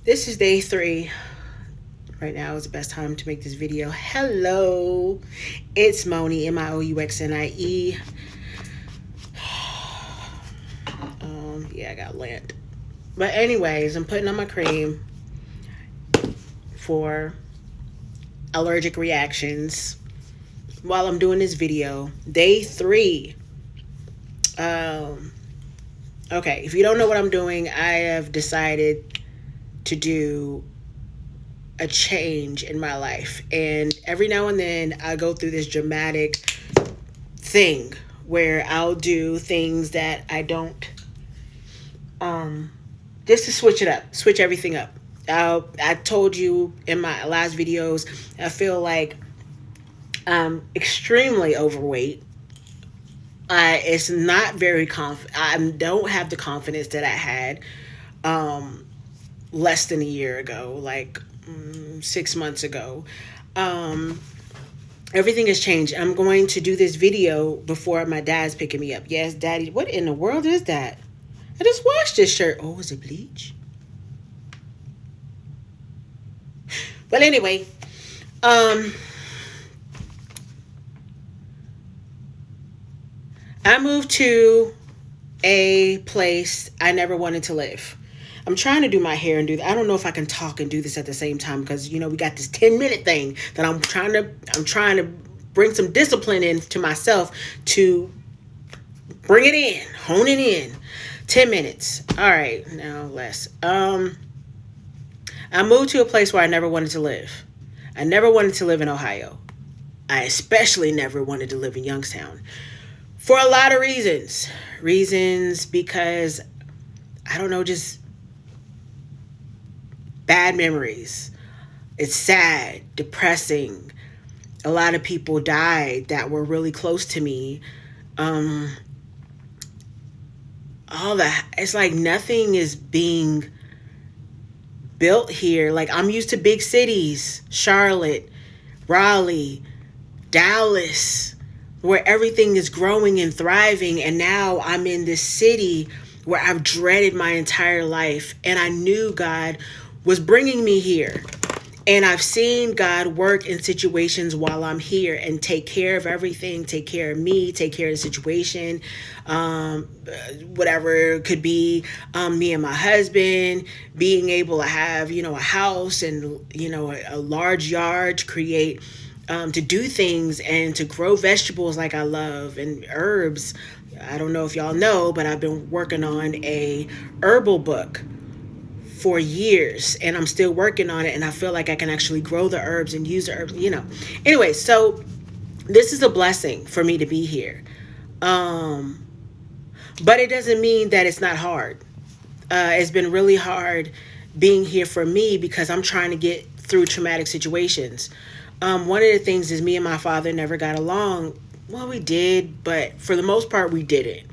This is day 3. Right now is the best time to make this video. Hello, it's Moni, Mouxnie. Yeah, I got lint. But anyways, I'm putting on my cream for allergic reactions while I'm doing this video. Day 3. Okay, if you don't know what I'm doing, I have decided to do a change in my life. And every now and then I go through this dramatic thing where I'll do things that I don't, just to switch it up, switch everything up. I told you in my last videos, I feel like I'm extremely overweight. It's not very I don't have the confidence that I had less than a year ago, like 6 months ago. Everything has changed. I'm going to do this video before my dad's picking me up. Yes, Daddy. What in the world is that? I just washed this shirt. Oh, is it bleach? Well, anyway, I moved to a place I never wanted to live. I'm trying to do my hair and do that. I don't know if I can talk and do this at the same time because we got this 10-minute thing that I'm trying to bring some discipline into myself to bring it in, hone it in. 10 minutes. All right, now less. I moved to a place where I never wanted to live. I never wanted to live in Ohio. I especially never wanted to live in Youngstown. For a lot of reasons. Reasons because, I don't know, just bad memories. It's sad, depressing. A lot of people died that were really close to me. All that. It's like nothing is being built here. Like, I'm used to big cities. Charlotte, Raleigh, Dallas, where everything is growing and thriving. And now I'm in this city where I've dreaded my entire life. And I knew God was bringing me here. And I've seen God work in situations while I'm here and take care of everything, take care of me, take care of the situation, whatever it could be, me and my husband, being able to have, a house and, a large yard to create, to do things and to grow vegetables like I love and herbs. I don't know if y'all know, but I've been working on a herbal book for years and I'm still working on it, and I feel like I can actually grow the herbs and use the herbs, Anyway, so this is a blessing for me to be here. But it doesn't mean that it's not hard. It's been really hard being here for me because I'm trying to get through traumatic situations. One of the things is me and my father never got along. Well, we did, but for the most part, we didn't.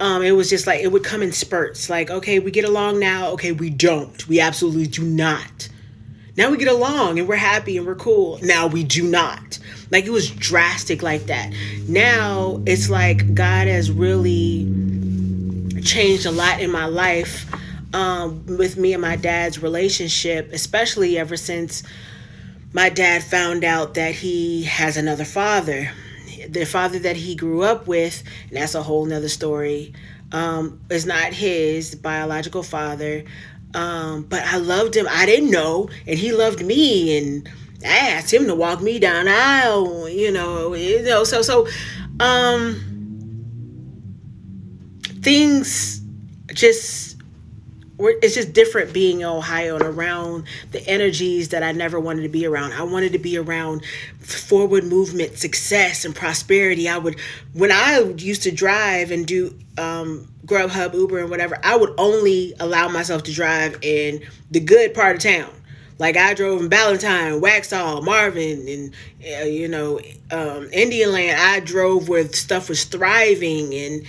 It was just like, it would come in spurts. Like, okay, we get along now. Okay, we don't. We absolutely do not. Now we get along and we're happy and we're cool. Now we do not. Like, it was drastic like that. Now it's like God has really changed a lot in my life, with me and my dad's relationship, especially ever since my dad found out that he has another father. The father that he grew up with, and that's a whole nother story, is not his biological father. But I loved him. I didn't know, and he loved me, and I asked him to walk me down the aisle, things just it's just different being in Ohio and around the energies that I never wanted to be around. I wanted to be around forward movement, success, and prosperity. When I used to drive and do Grubhub, Uber, and whatever, I would only allow myself to drive in the good part of town. Like, I drove in Ballantyne, Waxhaw, Marvin, and Indian Land. I drove where stuff was thriving, and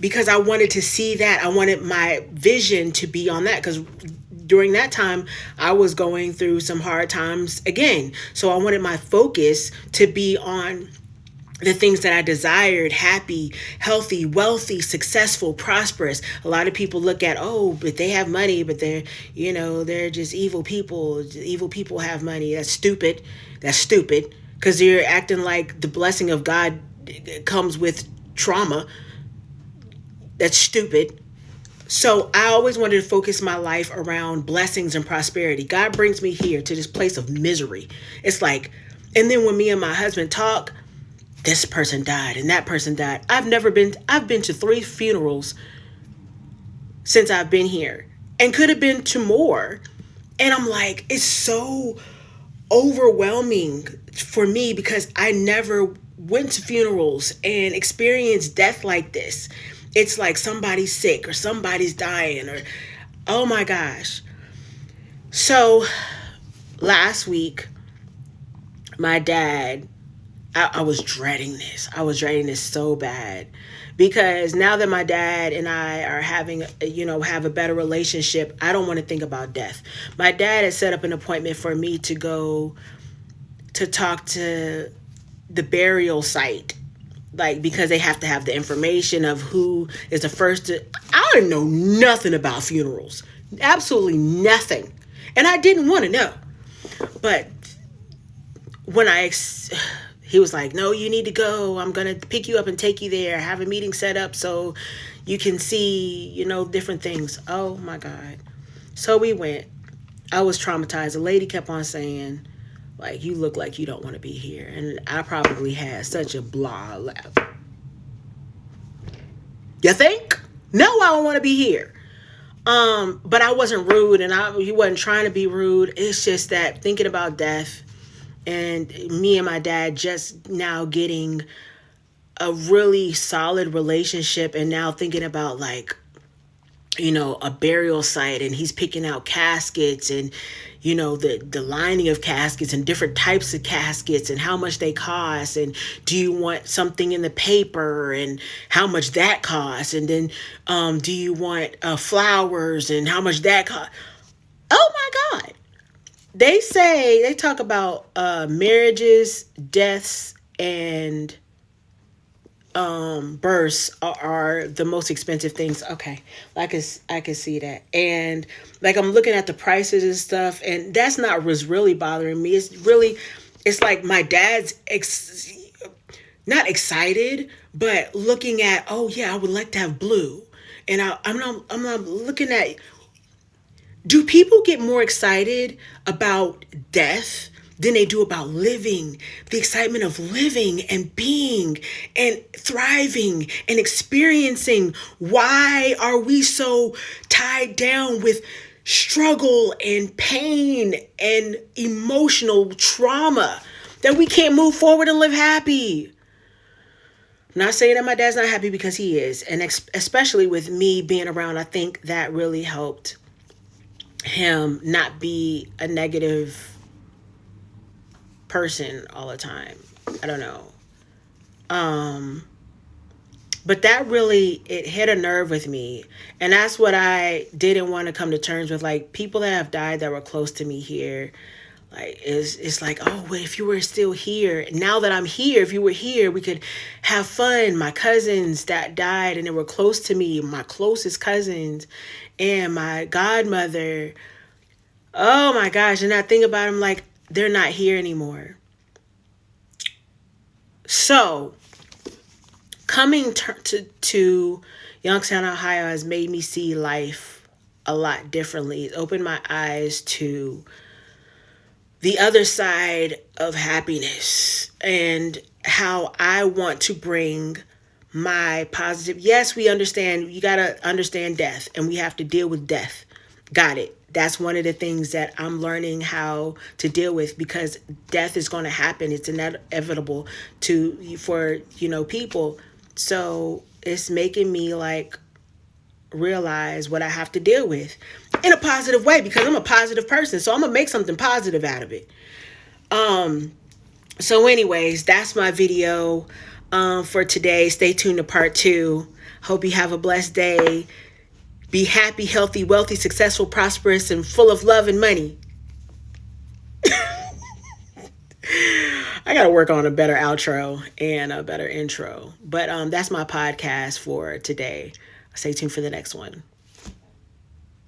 because I wanted to see that. I wanted my vision to be on that, because during that time, I was going through some hard times again. So I wanted my focus to be on the things that I desired: happy, healthy, wealthy, successful, prosperous. A lot of people look at, oh, but they have money, but they're just evil people. Evil people have money. That's stupid. That's stupid, because you're acting like the blessing of God comes with trauma. That's stupid. So I always wanted to focus my life around blessings and prosperity. God brings me here to this place of misery. It's like, and then when me and my husband talk, this person died and that person died. I've been to 3 funerals since I've been here, and could have been to more. And I'm like, it's so overwhelming for me because I never went to funerals and experienced death like this. It's like somebody's sick or somebody's dying, or, oh my gosh. So last week, my dad, I was dreading this. I was dreading this so bad, because now that my dad and I are have a better relationship, I don't want to think about death. My dad had set up an appointment for me to go to talk to the burial site, like, because they have to have the information of who is the first to. I didn't know nothing about funerals, absolutely nothing, and I didn't want to know. But when he was like, no, you need to go. I'm going to pick you up and take you there. Have a meeting set up so you can see, different things. Oh my God. So we went. I was traumatized. The lady kept on saying, like, you look like you don't want to be here. And I probably had such a blah laugh. You think? No, I don't want to be here. But I wasn't rude, and he wasn't trying to be rude. It's just that thinking about death, and me and my dad just now getting a really solid relationship, and now thinking about, like, a burial site, and he's picking out caskets, and the lining of caskets and different types of caskets and how much they cost, and do you want something in the paper and how much that costs, and then do you want flowers and how much that costs. Oh my God. They talk about marriages, deaths, and births are the most expensive things. Okay, I can see that. And like, I'm looking at the prices and stuff, and that's not what's really bothering me. It's like my dad's not excited, but looking at, oh yeah, I would like to have blue. And I'm not looking at, do people get more excited about death than they do about living? The excitement of living and being and thriving and experiencing. Why are we so tied down with struggle and pain and emotional trauma that we can't move forward and live happy? I'm not saying that my dad's not happy, because he is. And especially with me being around, I think that really helped him not be a negative person all the time. I don't know. But that really, it hit a nerve with me. And that's what I didn't want to come to terms with. Like, people that have died that were close to me here, like, it's like, oh, well, if you were still here, now that I'm here, if you were here, we could have fun. My cousins that died and they were close to me, my closest cousins, and my godmother. Oh my gosh. And I think about them, like, they're not here anymore. So coming to Youngstown, Ohio has made me see life a lot differently. It opened my eyes to the other side of happiness and how I want to bring my positive. Yes, we understand. You got to understand death, and we have to deal with death. Got it. That's one of the things that I'm learning how to deal with, because death is going to happen. It's inevitable for people. So it's making me, like, realize what I have to deal with in a positive way, because I'm a positive person. So I'm going to make something positive out of it. So anyways, that's my video for today. Stay tuned to part 2. Hope you have a blessed day. Be happy, healthy, wealthy, successful, prosperous, and full of love and money. I I got to work on a better outro and a better intro. But that's my podcast for today. Stay tuned for the next one.